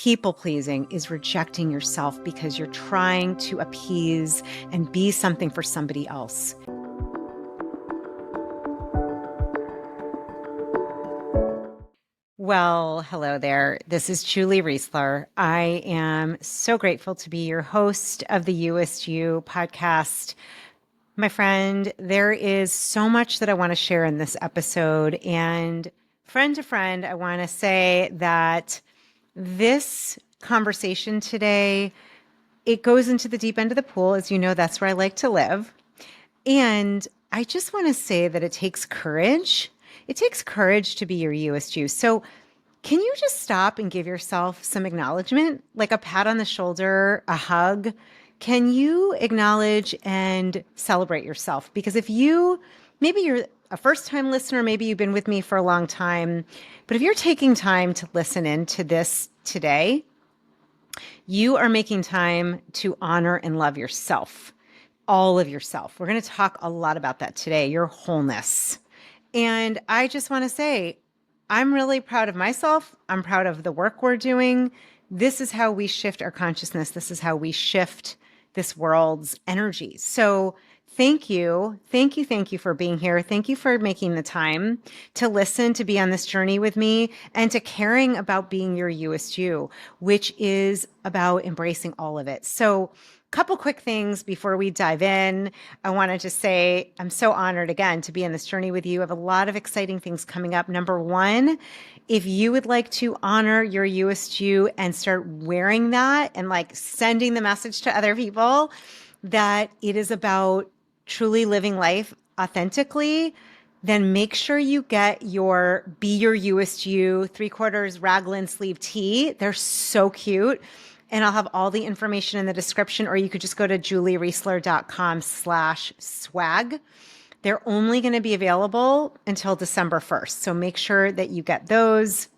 People pleasing is rejecting yourself because you're trying to appease and be something for somebody else. Well, hello there. This is Julie Reisler. I am so grateful to be your host of the USU podcast. My friend, there is so much that I want to share in this episode. And friend to friend, I want to say that this conversation today, it goes into the deep end of the pool. As you know, that's where I like to live. And I just want to say that it takes courage. It takes courage to be your USU. So can you just stop and give yourself some acknowledgement, like a pat on the shoulder, a hug? Can you acknowledge and celebrate yourself? Because maybe you're a first time listener, maybe you've been with me for a long time, but if you're taking time to listen into this today, you are making time to honor and love yourself, all of yourself. We're going to talk a lot about that today, your wholeness. And I just want to say, I'm really proud of myself. I'm proud of the work we're doing. This is how we shift our consciousness. This is how we shift this world's energy. So thank you. Thank you. Thank you for being here. Thank you for making the time to listen, to be on this journey with me, and to caring about being your USU, which is about embracing all of it. So couple quick things before we dive in. I wanted to say I'm so honored again to be on this journey with you. I have a lot of exciting things coming up. Number one, if you would like to honor your USU and start wearing that and like sending the message to other people that it is about truly living life authentically, then make sure you get your Be Your USU 3/4 raglan sleeve tee. They're so cute. And I'll have all the information in the description, or you could just go to juliereisler.com/swag. They're only going to be available until December 1st. So make sure that you get those.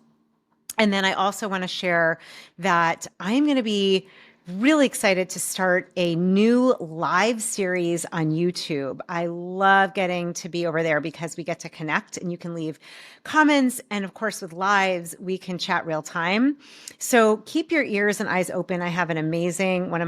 And then I also want to share that I'm going to be really excited to start a new live series on YouTube. I love getting to be over there because we get to connect and you can leave comments. And of course, with lives, we can chat real time. So keep your ears and eyes open. I have one of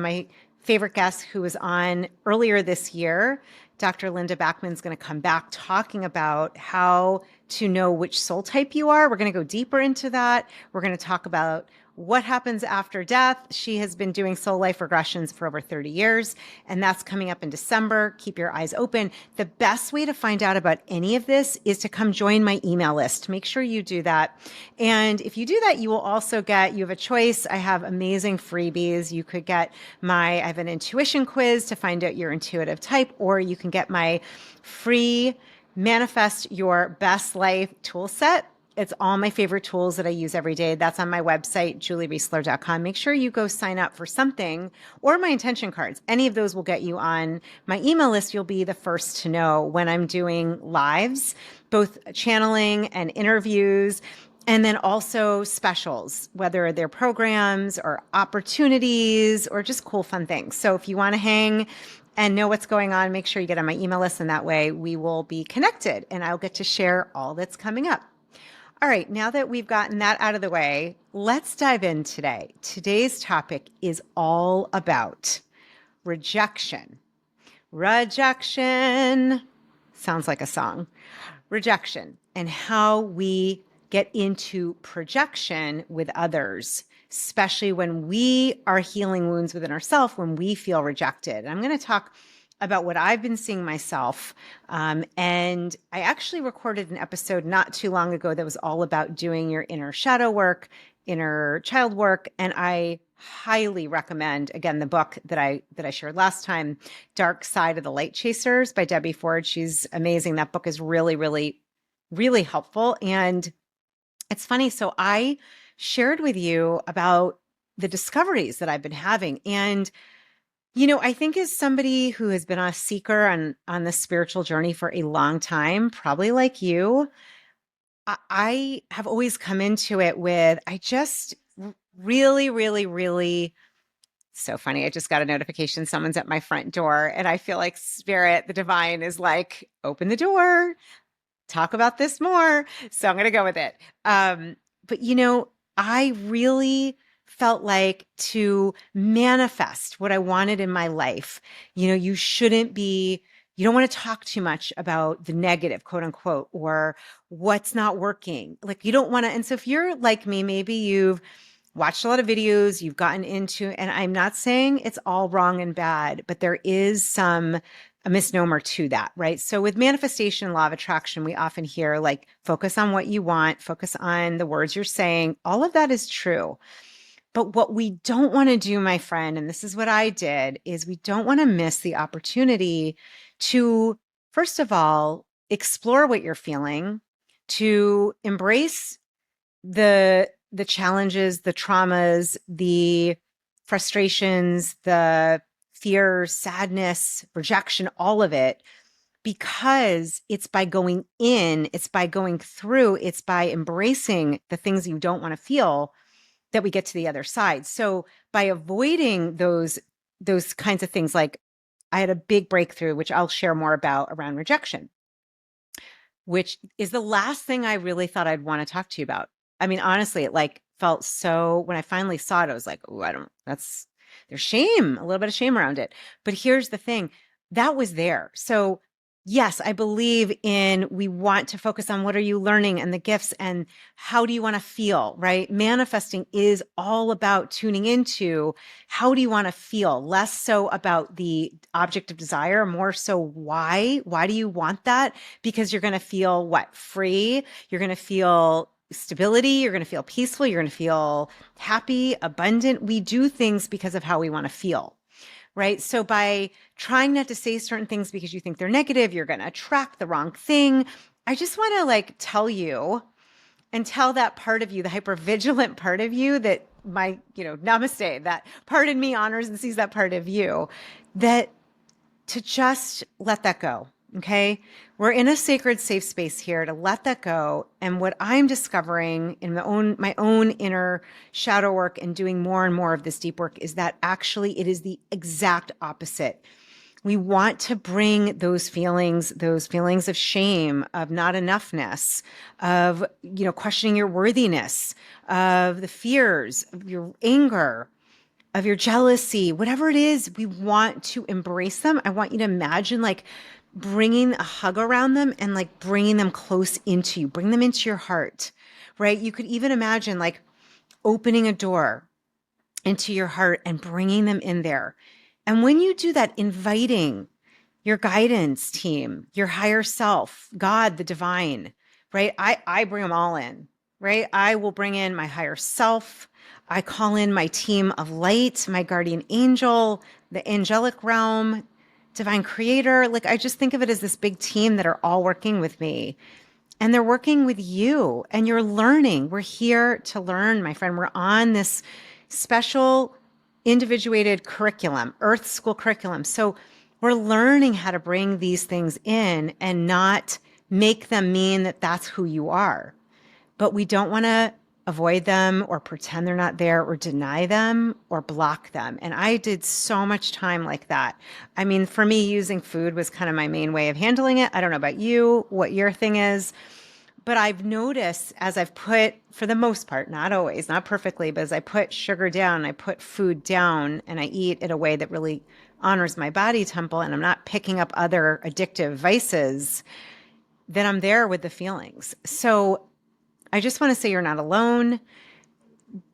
my favorite guests who was on earlier this year. Dr. Linda Backman's going to come back talking about how to know which soul type you are. We're going to go deeper into that. We're going to talk about what happens after death. She has been doing soul life regressions for over 30 years, and that's coming up in December. Keep your eyes open. The best way to find out about any of this is to come join my email list. Make sure you do that. And if you do that, you will also you have a choice. I have amazing freebies. You could get I have an intuition quiz to find out your intuitive type, or you can get my free Manifest Your Best Life tool set. It's all my favorite tools that I use every day. That's on my website, juliereisler.com. Make sure you go sign up for something, or my intention cards. Any of those will get you on my email list. You'll be the first to know when I'm doing lives, both channeling and interviews, and then also specials, whether they're programs or opportunities or just cool, fun things. So if you want to hang and know what's going on, make sure you get on my email list, and that way we will be connected and I'll get to share all that's coming up. All right, now that we've gotten that out of the way, let's dive in today. Today's topic is all about rejection. Rejection sounds like a song. Rejection, and how we get into projection with others, especially when we are healing wounds within ourselves, when we feel rejected. I'm going to talk about what I've been seeing myself. And I actually recorded an episode not too long ago that was all about doing your inner shadow work, inner child work. And I highly recommend, again, the book that I shared last time, Dark Side of the Light Chasers by Debbie Ford. She's amazing. That book is really, really, really helpful. And it's funny. So I shared with you about the discoveries that I've been having. And I think as somebody who has been a seeker on the spiritual journey for a long time, probably like you, I have always come into it with, I just really, really, really, so funny. I just got a notification. Someone's at my front door, and I feel like spirit, the divine, is like, open the door, talk about this more. So I'm going to go with it. But I really felt like to manifest what I wanted in my life, you don't want to talk too much about the negative, quote unquote, or what's not working. Like you don't want to. And so if you're like me, maybe you've watched a lot of videos, you've gotten into, and I'm not saying it's all wrong and bad, but there is a misnomer to that, right? So with manifestation, law of attraction, we often hear like focus on what you want, focus on the words you're saying. All of that is true. But what we don't want to do, my friend, and this is what I did, is we don't want to miss the opportunity to, first of all, explore what you're feeling, to embrace the challenges, the traumas, the frustrations, the fear, sadness, rejection, all of it, because it's by going in, it's by going through, it's by embracing the things you don't want to feel that we get to the other side. So by avoiding those kinds of things, like I had a big breakthrough, which I'll share more about around rejection, which is the last thing I really thought I'd want to talk to you about. I mean, honestly, it like felt so, when I finally saw it, I was like, oh, there's shame, a little bit of shame around it. But here's the thing, that was there. So yes, I believe in, we want to focus on what are you learning and the gifts and how do you want to feel, right? Manifesting is all about tuning into how do you want to feel, less so about the object of desire, more so why do you want that? Because you're going to feel what? Free. You're going to feel stability. You're going to feel peaceful. You're going to feel happy, abundant. We do things because of how we want to feel. Right. So by trying not to say certain things because you think they're negative, you're going to attract the wrong thing. I just want to like tell you and tell that part of you, the hypervigilant part of you that namaste, that part in me honors and sees that part of you, that to just let that go. Okay. We're in a sacred, safe space here to let that go. And what I'm discovering in my own inner shadow work and doing more and more of this deep work is that actually it is the exact opposite. We want to bring those feelings of shame, of not enoughness, of, questioning your worthiness, of the fears, of your anger, of your jealousy, whatever it is, we want to embrace them. I want you to imagine like bringing a hug around them and like bringing them close into you, bring them into your heart, right? You could even imagine like opening a door into your heart and bringing them in there. And when you do that, inviting your guidance team, your higher self, God, the divine, right? I bring them all in, right? I will bring in my higher self. I call in my team of light, my guardian angel, the angelic realm, divine creator. Like I just think of it as this big team that are all working with me. And they're working with you and you're learning. We're here to learn, my friend. We're on this special individuated curriculum, Earth School curriculum. So we're learning how to bring these things in and not make them mean that that's who you are. But we don't want to avoid them or pretend they're not there or deny them or block them. And I did so much time like that. I mean, for me, using food was kind of my main way of handling it. I don't know about you, what your thing is. But I've noticed as I've put, for the most part, not always, not perfectly, but as I put sugar down, I put food down and I eat in a way that really honors my body temple and I'm not picking up other addictive vices, then I'm there with the feelings. So I just want to say you're not alone.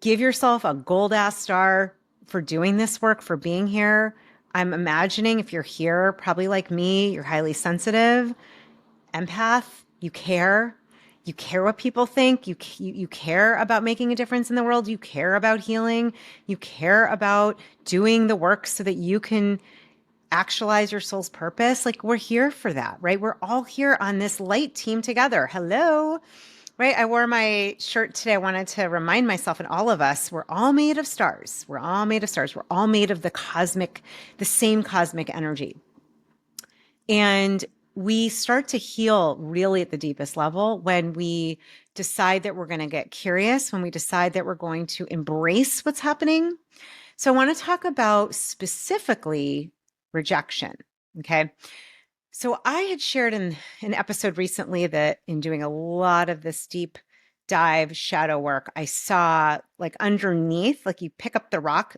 Give yourself a gold ass star for doing this work, for being here. I'm imagining if you're here, probably like me, you're highly sensitive, empath, you care. You care what people think. You care about making a difference in the world. You care about healing. You care about doing the work so that you can actualize your soul's purpose. Like we're here for that, right? We're all here on this light team together. Hello, right? I wore my shirt today. I wanted to remind myself and all of us, we're all made of stars. We're all made of stars. We're all made of the same cosmic energy. And we start to heal really at the deepest level when we decide that we're going to get curious, when we decide that we're going to embrace what's happening. So I want to talk about specifically rejection. Okay. So I had shared in an episode recently that in doing a lot of this deep dive shadow work, I saw like underneath, like you pick up the rock.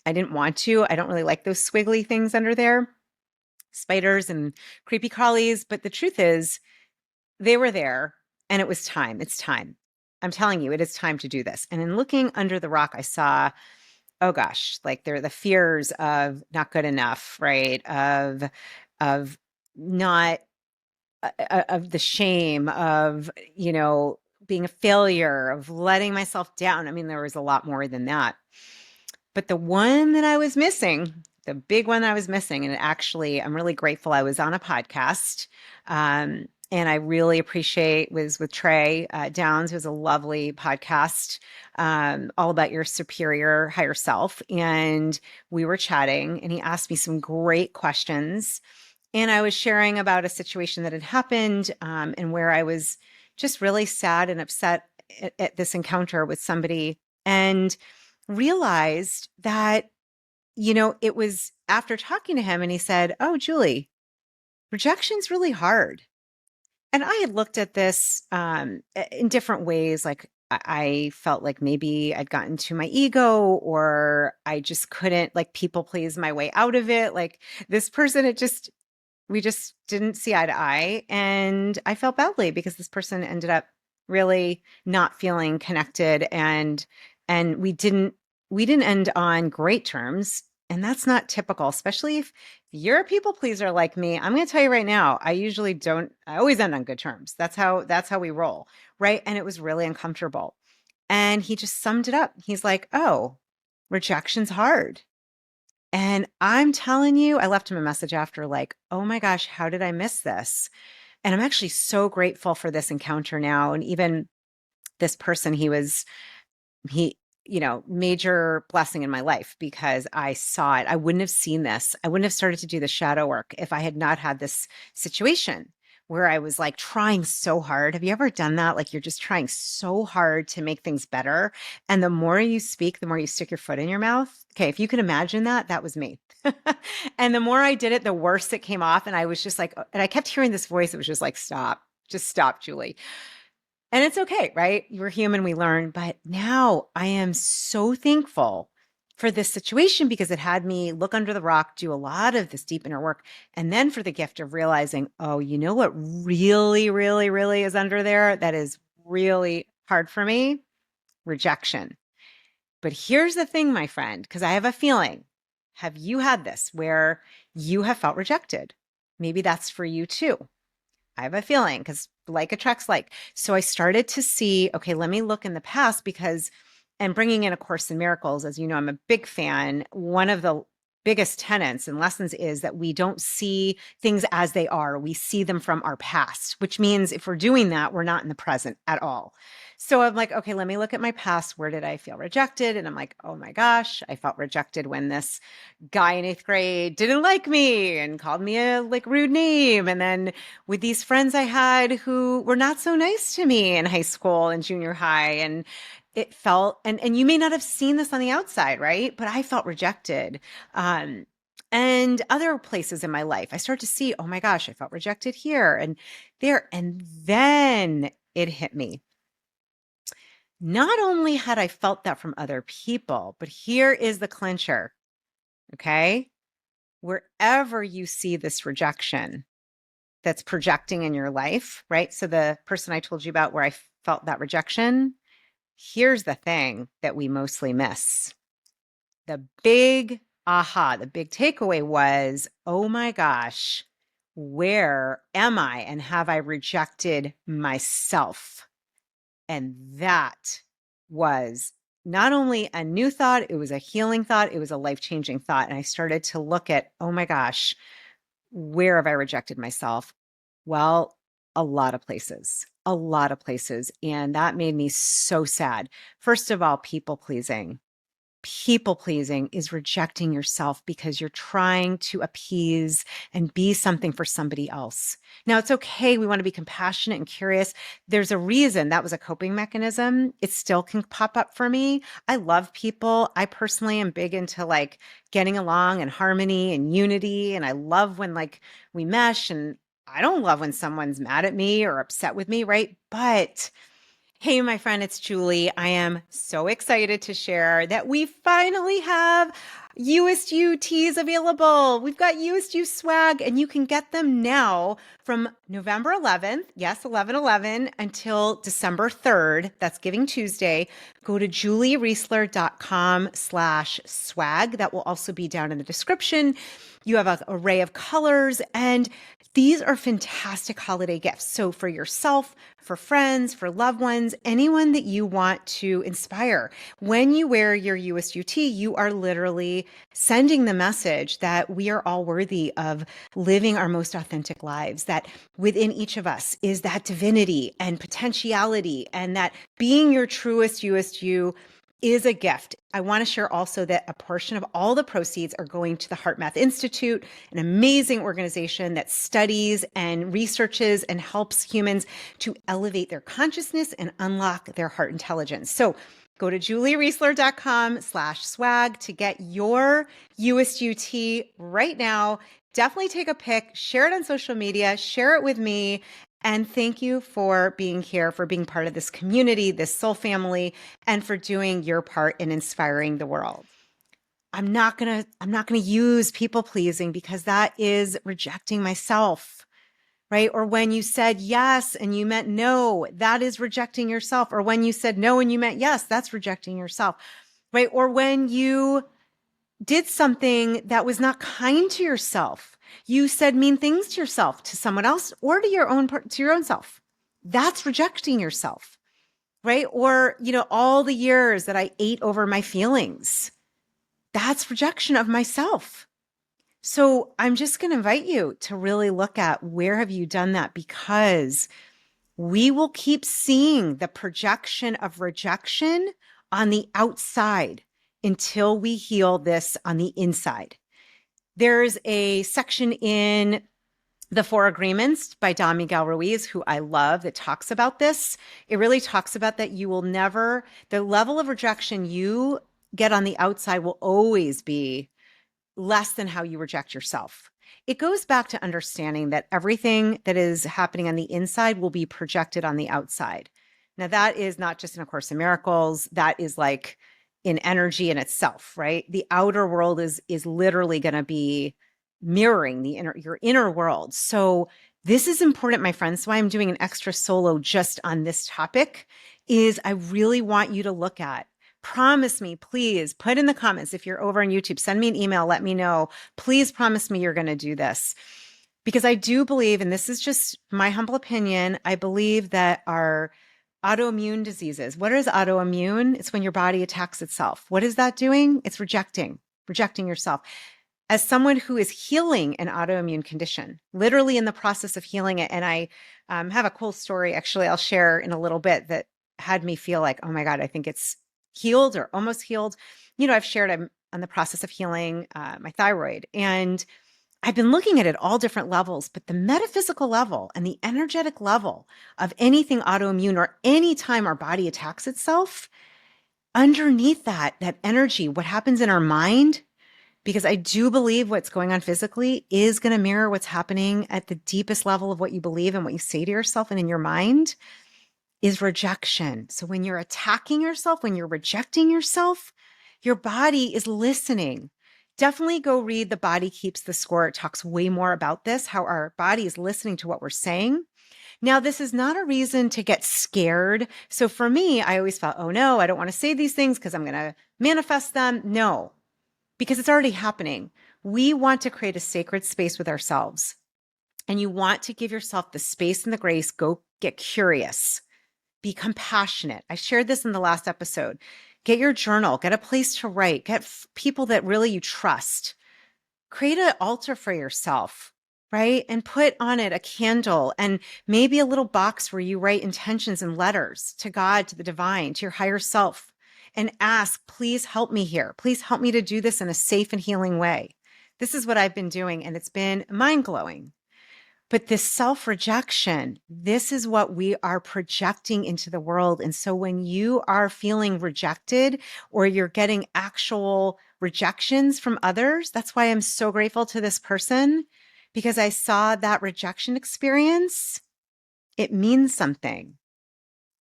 I didn't want to. I don't really like those squiggly things under there, spiders and creepy crawlies. But the truth is, they were there and it was time. It's time. I'm telling you, it is time to do this. And in looking under the rock, I saw, oh gosh, like there are the fears of not good enough, right? Of not of the shame of, being a failure, of letting myself down. I mean, there was a lot more than that. But the one that I was missing, the big one I was missing, and actually, I'm really grateful I was on a podcast. And I really appreciate was with Trey Downs, who's a lovely podcast all about your superior higher self. And we were chatting, and he asked me some great questions. And I was sharing about a situation that had happened and where I was just really sad and upset at this encounter with somebody. And realized that, it was after talking to him and he said, "Oh, Julie, rejection's really hard." And I had looked at this in different ways. Like I felt like maybe I'd gotten to my ego or I just couldn't like people please my way out of it. Like this person, we just didn't see eye to eye. And I felt badly because this person ended up really not feeling connected and we didn't end on great terms. And that's not typical, especially if you're a people pleaser like me. I'm going to tell you right now, I always end on good terms. That's how we roll. Right. And it was really uncomfortable. And he just summed it up. He's like, "Oh, rejection's hard." And I'm telling you, I left him a message after, like, "Oh my gosh, how did I miss this?" And I'm actually so grateful for this encounter now. And even this person, he, major blessing in my life because I saw it. I wouldn't have seen this. I wouldn't have started to do the shadow work if I had not had this situation where I was like trying so hard. Have you ever done that? Like you're just trying so hard to make things better. And the more you speak, the more you stick your foot in your mouth. Okay. If you can imagine that, that was me. And the more I did it, the worse it came off. And I was just like, and I kept hearing this voice. It was just like, "Stop, just stop, Julie." And it's okay, right? We're human, we learn. But now I am so thankful for this situation because it had me look under the rock, do a lot of this deep inner work, and then for the gift of realizing, oh, you know what really, really, really is under there that is really hard for me? Rejection. But here's the thing, my friend, because I have a feeling. Have you had this where you have felt rejected? Maybe that's for you too. I have a feeling because like attracts like. So I started to see, okay, let me look in the past because, and bringing in A Course in Miracles, as you know, I'm a big fan. One of the biggest tenets and lessons is that we don't see things as they are. We see them from our past, which means if we're doing that, we're not in the present at all. So I'm like, okay, let me look at my past. Where did I feel rejected? And I'm like, oh my gosh, I felt rejected when this guy in eighth grade didn't like me and called me a like rude name. And then with these friends I had who were not so nice to me in high school and junior high. And it felt, and you may not have seen this on the outside, right? But I felt rejected. Um, and other places in my life, I start to see, oh my gosh, I felt rejected here and there. And then it hit me. Not only had I felt that from other people, but here is the clincher. Okay. Wherever you see this rejection, that's projecting in your life, right? So the person I told you about where I felt that rejection, here's the thing that we mostly miss. The big aha, the big takeaway was, oh my gosh, where am I? And have I rejected myself? And that was not only a new thought, it was a healing thought, it was a life-changing thought. And I started to look at, oh my gosh, where have I rejected myself? Well, a lot of places, a lot of places. And that made me so sad. First of all, people pleasing. People pleasing is rejecting yourself because you're trying to appease and be something for somebody else. Now, it's okay. We want to be compassionate and curious. There's a reason that was a coping mechanism. It still can pop up for me. I love people. I personally am big into like getting along and harmony and unity. And I love when like we mesh, and I don't love when someone's mad at me or upset with me, right? But Hey, my friend, it's Julie. I am so excited to share that we finally have USU tees available. We've got USU swag, and you can get them now from November 11th, yes, 11/11, until December 3rd. That's Giving Tuesday. Go to juliereisler.com/swag. That will also be down in the description. You have an array of colors, and these are fantastic holiday gifts. So for yourself, for friends, for loved ones, anyone that you want to inspire. When you wear your USUT, you are literally sending the message that we are all worthy of living our most authentic lives, that within each of us is that divinity and potentiality, and that being your truest USU is a gift. I want to share also that a portion of all the proceeds are going to the Heart Math Institute, an amazing organization that studies and researches and helps humans to elevate their consciousness and unlock their heart intelligence. So go to juliereisler.com/swag to get your USUT right now. Definitely take a pic, share it on social media, share it with me. And thank you for being here, for being part of this community, this soul family, and for doing your part in inspiring the world. I'm not going to use people pleasing because that is rejecting myself, right? Or when you said yes and you meant no, that is rejecting yourself. Or when you said no and you meant yes, that's rejecting yourself, right? Or when you did something that was not kind to yourself, you said mean things to yourself, to someone else, or to your own self. That's rejecting yourself, right? Or, all the years that I ate over my feelings, that's rejection of myself. So I'm just going to invite you to really look at where have you done that, because we will keep seeing the projection of rejection on the outside until we heal this on the inside. There's a section in The Four Agreements by Don Miguel Ruiz, who I love, that talks about this. It really talks about that you will never, the level of rejection you get on the outside will always be less than how you reject yourself. It goes back to understanding that everything that is happening on the inside will be projected on the outside. Now, that is not just in A Course in Miracles. That is like in energy in itself, right? The outer world is literally going to be mirroring your inner world. So this is important, my friends. So why I'm doing an extra solo just on this topic is I really want you to look at. Promise me, please put in the comments. If you're over on YouTube, send me an email. Let me know. Please promise me you're going to do this, because I do believe, and this is just my humble opinion, I believe that our autoimmune diseases, what is autoimmune? It's when your body attacks itself. What is that doing? It's rejecting yourself. As someone who is healing an autoimmune condition, literally in the process of healing it. And I have a cool story, actually, I'll share in a little bit, that had me feel like, oh my God, I think it's healed or almost healed. I've shared I'm on the process of healing my thyroid, and I've been looking at it all different levels, but the metaphysical level and the energetic level of anything autoimmune, or any time our body attacks itself, underneath that energy, what happens in our mind, because I do believe what's going on physically is going to mirror what's happening at the deepest level of what you believe and what you say to yourself and in your mind, is rejection. So when you're attacking yourself, when you're rejecting yourself, your body is listening. Definitely go read The Body Keeps the Score. It talks way more about this, how our body is listening to what we're saying. Now, this is not a reason to get scared. So for me, I always felt, oh no, I don't want to say these things because I'm going to manifest them. No, because it's already happening. We want to create a sacred space with ourselves. And you want to give yourself the space and the grace. Go get curious. Be compassionate. I shared this in the last episode. Get your journal, get a place to write, get people that really you trust. Create an altar for yourself, right? And put on it a candle and maybe a little box where you write intentions and letters to God, to the divine, to your higher self, and ask, please help me here. Please help me to do this in a safe and healing way. This is what I've been doing, and it's been mind-blowing. But this self-rejection, this is what we are projecting into the world. And so when you are feeling rejected, or you're getting actual rejections from others, that's why I'm so grateful to this person, because I saw that rejection experience. It means something.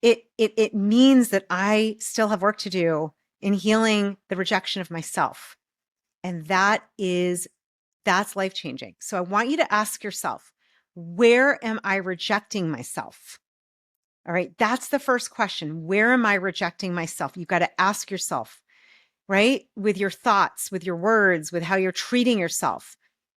it means that I still have work to do in healing the rejection of myself. And that's life changing. So I want you to ask yourself, where am I rejecting myself? All right. That's the first question. Where am I rejecting myself? You've got to ask yourself, right? With your thoughts, with your words, with how you're treating yourself,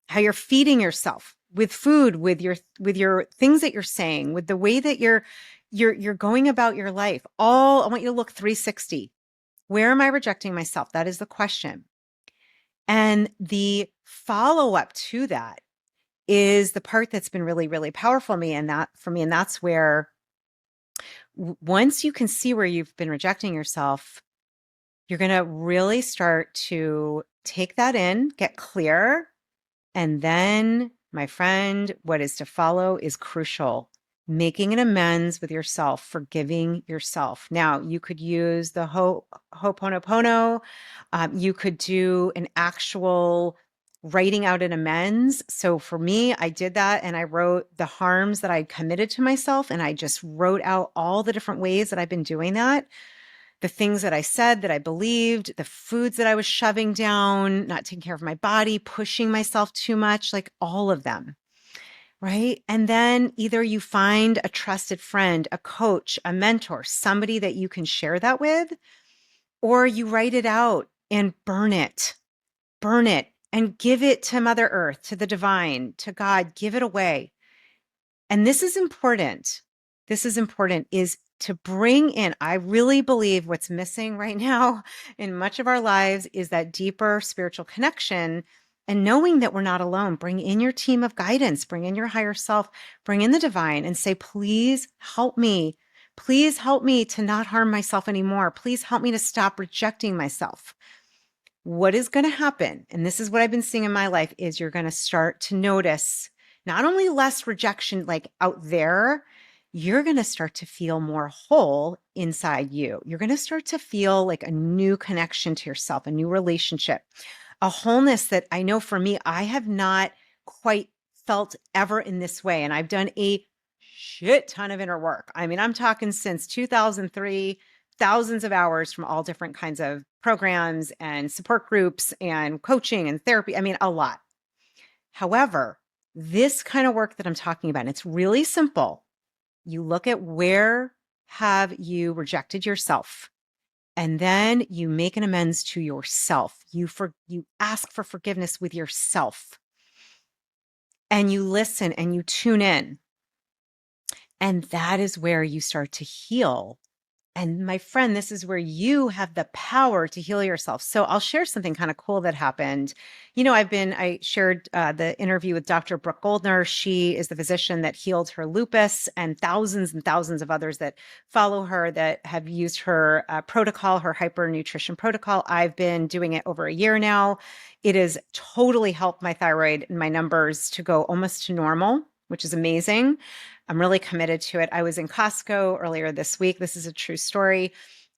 how you're feeding yourself, with food, with your things that you're saying, with the way that you're going about your life. I want you to look 360. Where am I rejecting myself? That is the question. And the follow up to that is the part that's been really, really powerful for me. And that's where once you can see where you've been rejecting yourself, you're going to really start to take that in, get clear. And then, my friend, what is to follow is crucial. Making an amends with yourself, forgiving yourself. Now, you could use the Ho'oponopono. You could do an actual writing out an amends. So for me, I did that and I wrote the harms that I'd committed to myself. And I just wrote out all the different ways that I've been doing that, the things that I said, that I believed, the foods that I was shoving down, not taking care of my body, pushing myself too much, like all of them. Right. And then either you find a trusted friend, a coach, a mentor, somebody that you can share that with, or you write it out and burn it and give it to Mother Earth, to the divine, to God, give it away. And this is important. This is important is to bring in, I really believe what's missing right now in much of our lives is that deeper spiritual connection and knowing that we're not alone. Bring in your team of guidance, bring in your higher self, bring in the divine and say, please help me. Please help me to not harm myself anymore. Please help me to stop rejecting myself. What is going to happen, and this is what I've been seeing in my life, is you're going to start to notice not only less rejection like out there, you're going to start to feel more whole inside you. You're going to start to feel like a new connection to yourself, a new relationship, a wholeness that I know for me, I have not quite felt ever in this way. And I've done a shit ton of inner work. I mean, I'm talking since 2003, thousands of hours from all different kinds of programs and support groups and coaching and therapy. I mean, a lot. However, this kind of work that I'm talking about, and it's really simple. You look at where have you rejected yourself, and then you make an amends to yourself. You ask for forgiveness with yourself, and you listen and you tune in. And that is where you start to heal. And my friend, this is where you have the power to heal yourself. So I'll share something kind of cool that happened. I shared the interview with Dr. Brooke Goldner. She is the physician that healed her lupus and thousands of others that follow her that have used her protocol, her hyper nutrition protocol. I've been doing it over a year now. It has totally helped my thyroid and my numbers to go almost to normal, which is amazing. I'm really committed to it. I was in Costco earlier this week. This is a true story.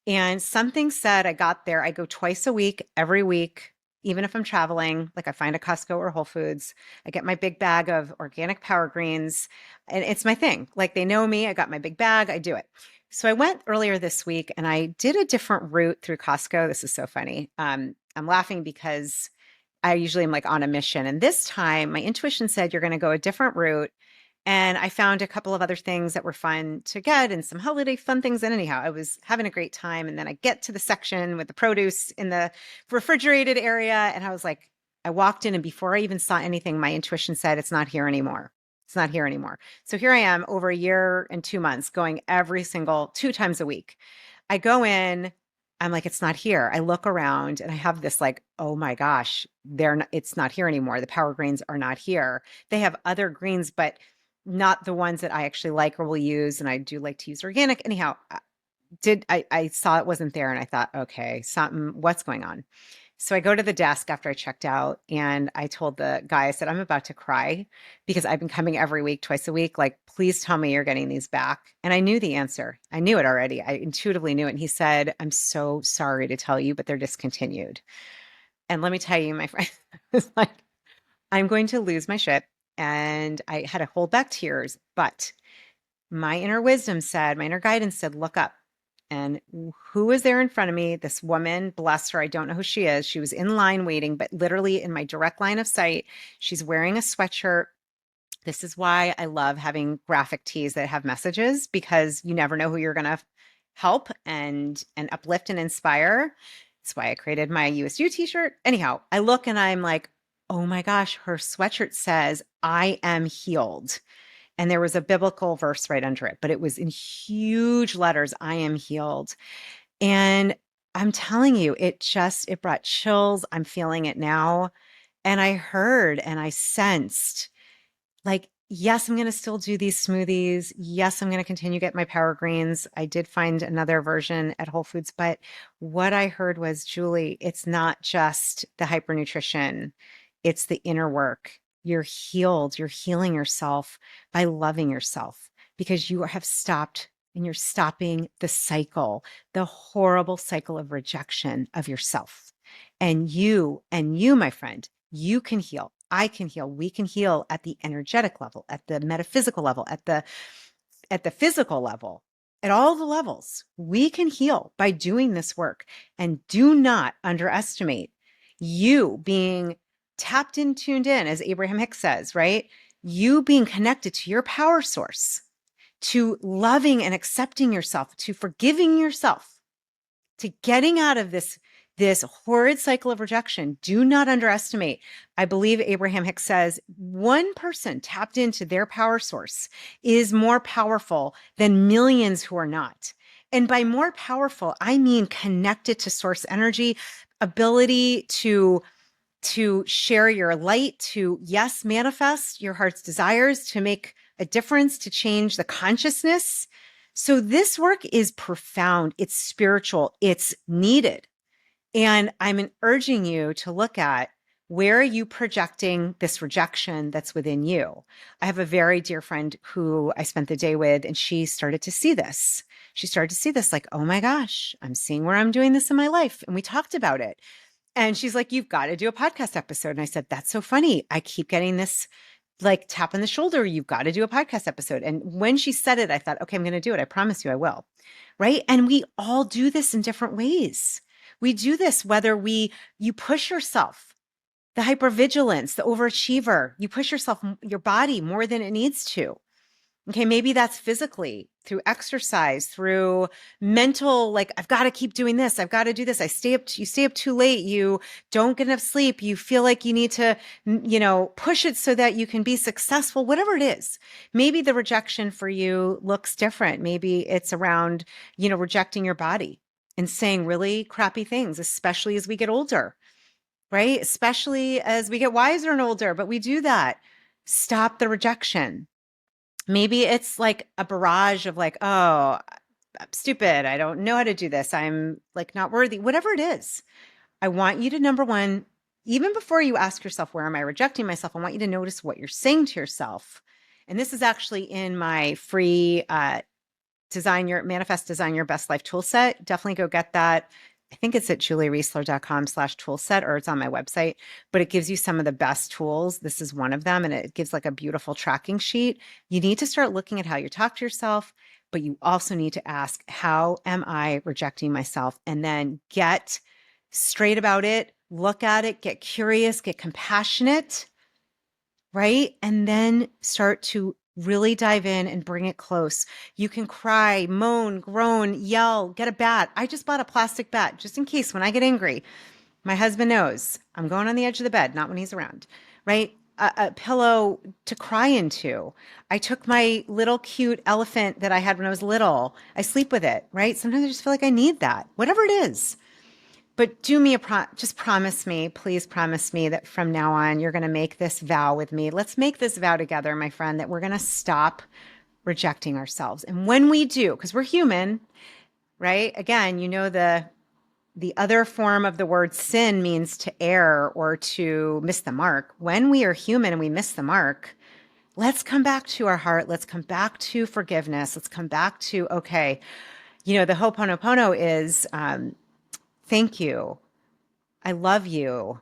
And something said, I got there. I go twice a week, every week, even if I'm traveling, like I find a Costco or Whole Foods. I get my big bag of organic power greens, and it's my thing. Like they know me. I got my big bag. I do it. So I went earlier this week and I did a different route through Costco. This is so funny. I'm laughing because I usually am like on a mission. And this time my intuition said, you're going to go a different route. And I found a couple of other things that were fun to get and some holiday fun things. And anyhow, I was having a great time. And then I get to the section with the produce in the refrigerated area. And I was like, I walked in and before I even saw anything, my intuition said, it's not here anymore. It's not here anymore. So here I am over a year and 2 months going every single 2 times a week. I go in, I'm like, it's not here. I look around and I have this like, oh my gosh, it's not here anymore. The power greens are not here. They have other greens, but not the ones that I actually like or will use. And I do like to use organic. Anyhow, I saw it wasn't there and I thought, okay, what's going on? So I go to the desk after I checked out and I told the guy, I said, I'm about to cry because I've been coming every week, twice a week. Like, please tell me you're getting these back. And I knew the answer. I knew it already. I intuitively knew it. And he said, I'm so sorry to tell you, but they're discontinued. And let me tell you, my friend, I was like, I'm going to lose my shit. And I had to hold back tears, but my inner wisdom said, my inner guidance said, look up. And who was there in front of me? This woman, bless her. I don't know who she is. She was in line waiting, but literally in my direct line of sight. She's wearing a sweatshirt. This is why I love having graphic tees that have messages, because you never know who you're going to help and uplift and inspire. That's why I created my USU t-shirt. Anyhow, I look and I'm like, oh my gosh, her sweatshirt says, I am healed. And there was a biblical verse right under it, but it was in huge letters, I am healed. And I'm telling you, it brought chills. I'm feeling it now. And I heard and I sensed, like, yes, I'm going to still do these smoothies. Yes, I'm going to continue to get my power greens. I did find another version at Whole Foods, but what I heard was, Julie, it's not just the hypernutrition, it's the inner work. You're healed. You're healing yourself by loving yourself, because you have stopped and you're stopping the cycle, the horrible cycle of rejection of yourself. And you, my friend, you can heal. I can heal. We can heal at the energetic level, at the metaphysical level, at the physical level, at all the levels. We can heal by doing this work. And do not underestimate you being tapped in, tuned in, as Abraham Hicks says, right? You being connected to your power source, to loving and accepting yourself, to forgiving yourself, to getting out of this horrid cycle of rejection. Do not underestimate. I believe Abraham Hicks says one person tapped into their power source is more powerful than millions who are not. And by more powerful, I mean connected to source energy, ability to share your light, to, yes, manifest your heart's desires, to make a difference, to change the consciousness. So this work is profound. It's spiritual. It's needed. And I'm urging you to look at, where are you projecting this rejection that's within you? I have a very dear friend who I spent the day with, and she started to see this. She started to see this, like, oh my gosh, I'm seeing where I'm doing this in my life. And we talked about it. And she's like, you've got to do a podcast episode. And I said, that's so funny. I keep getting this like tap on the shoulder. You've got to do a podcast episode. And when she said it, I thought, okay, I'm going to do it. I promise you I will. Right. And we all do this in different ways. We do this, whether you push yourself, the hypervigilance, the overachiever, you push yourself, your body more than it needs to. Okay, maybe that's physically, through exercise, through mental, like, I've got to keep doing this. I've got to do this. You stay up too late. You don't get enough sleep. You feel like you need to, push it so that you can be successful, whatever it is. Maybe the rejection for you looks different. Maybe it's around, rejecting your body and saying really crappy things, especially as we get older, right? Especially as we get wiser and older, but we do that. Stop the rejection. Maybe it's like a barrage of like, oh, I'm stupid. I don't know how to do this. I'm like not worthy, whatever it is. I want you to, number one, even before you ask yourself, where am I rejecting myself? I want you to notice what you're saying to yourself. And this is actually in my free Design Your Best Life tool set. Definitely go get that. I think it's at juliereisler.com/toolset, or it's on my website, but it gives you some of the best tools. This is one of them. And it gives like a beautiful tracking sheet. You need to start looking at how you talk to yourself, but you also need to ask, how am I rejecting myself? And then get straight about it, look at it, get curious, get compassionate, right? And then start to really dive in and bring it close. You can cry, moan, groan, yell, get a bat. I just bought a plastic bat just in case when I get angry. My husband knows I'm going on the edge of the bed, not when he's around, right? A pillow to cry into. I took my little cute elephant that I had when I was little. I sleep with it, right? Sometimes I just feel like I need that, whatever it is. But do me just promise me, please promise me that from now on, you're going to make this vow with me. Let's make this vow together, my friend, that we're going to stop rejecting ourselves. And when we do, because we're human, right? Again, the other form of the word sin means to err or to miss the mark. When we are human and we miss the mark, let's come back to our heart. Let's come back to forgiveness. Let's come back to, okay, the Ho'oponopono is, thank you. I love you.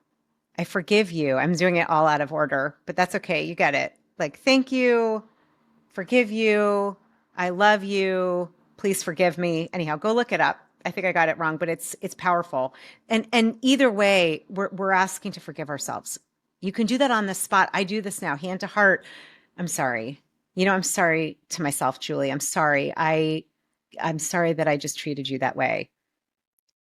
I forgive you. I'm doing it all out of order, but that's okay. You get it. Like, thank you, forgive you, I love you. Please forgive me. Anyhow, go look it up. I think I got it wrong, but it's powerful. And either way, we're asking to forgive ourselves. You can do that on the spot. I do this now, hand to heart. I'm sorry. I'm sorry to myself, Julie. I'm sorry. I'm sorry that I just treated you that way.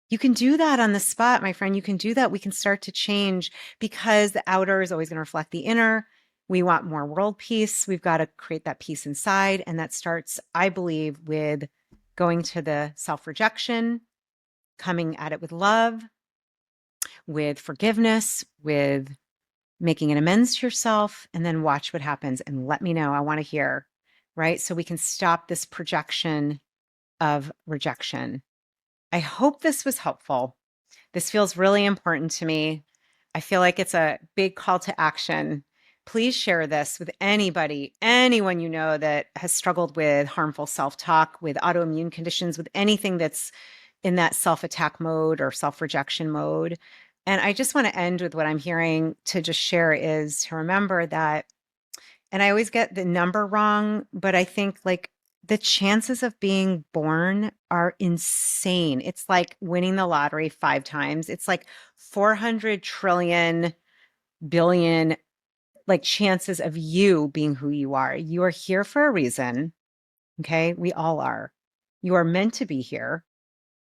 You can do that on the spot, my friend. You can do that. We can start to change because the outer is always going to reflect the inner. We want more world peace. We've got to create that peace inside. And that starts, I believe, with going to the self rejection, coming at it with love, with forgiveness, with making an amends to yourself, and then watch what happens and let me know. I want to hear, right? So we can stop this projection of rejection. I hope this was helpful. This feels really important to me. I feel like it's a big call to action. Please share this with anybody, anyone you know that has struggled with harmful self talk, with autoimmune conditions, with anything that's in that self attack mode or self rejection mode. And I just want to end with what I'm hearing to just share is to remember that, and I always get the number wrong, but I think like the chances of being born are insane. It's like winning the lottery 5 times. It's like 400 trillion billion like chances of you being who you are. You are here for a reason. Okay. We all are. You are meant to be here.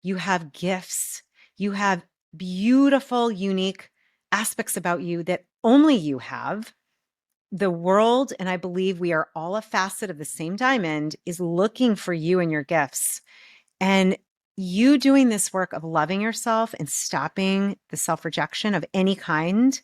You have gifts. You have beautiful, unique aspects about you that only you have. The world, and I believe we are all a facet of the same diamond, is looking for you and your gifts. And you doing this work of loving yourself and stopping the self rejection of any kind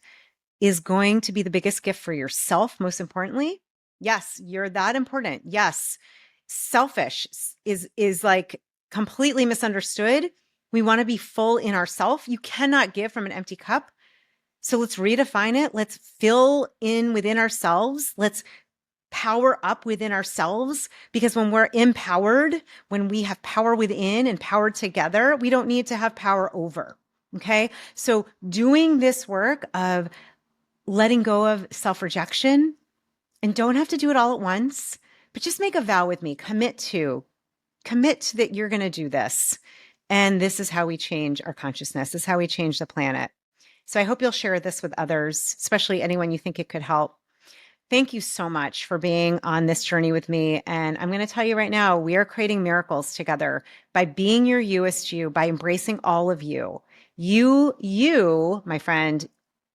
is going to be the biggest gift for yourself, most importantly. Yes, you're that important. Yes. Selfish is like completely misunderstood. We want to be full in ourself. You cannot give from an empty cup. So let's redefine it. Let's fill in within ourselves. Let's power up within ourselves, because when we're empowered, when we have power within and power together, we don't need to have power over. Okay. So doing this work of letting go of self rejection, and don't have to do it all at once, but just make a vow with me. Commit to that you're going to do this. And this is how we change our consciousness. This is how we change the planet. So I hope you'll share this with others, especially anyone you think it could help. Thank you so much for being on this journey with me. And I'm going to tell you right now, we are creating miracles together by being your USU, by embracing all of you. You, my friend,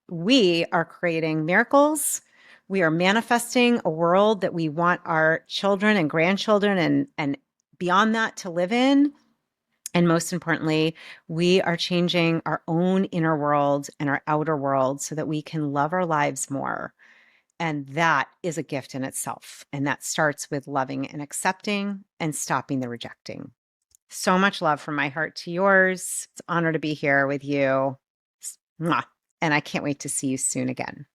we are creating miracles. We are manifesting a world that we want our children and grandchildren and beyond that to live in. And most importantly, we are changing our own inner world and our outer world so that we can love our lives more. And that is a gift in itself. And that starts with loving and accepting and stopping the rejecting. So much love from my heart to yours. It's an honor to be here with you. Mwah. And I can't wait to see you soon again.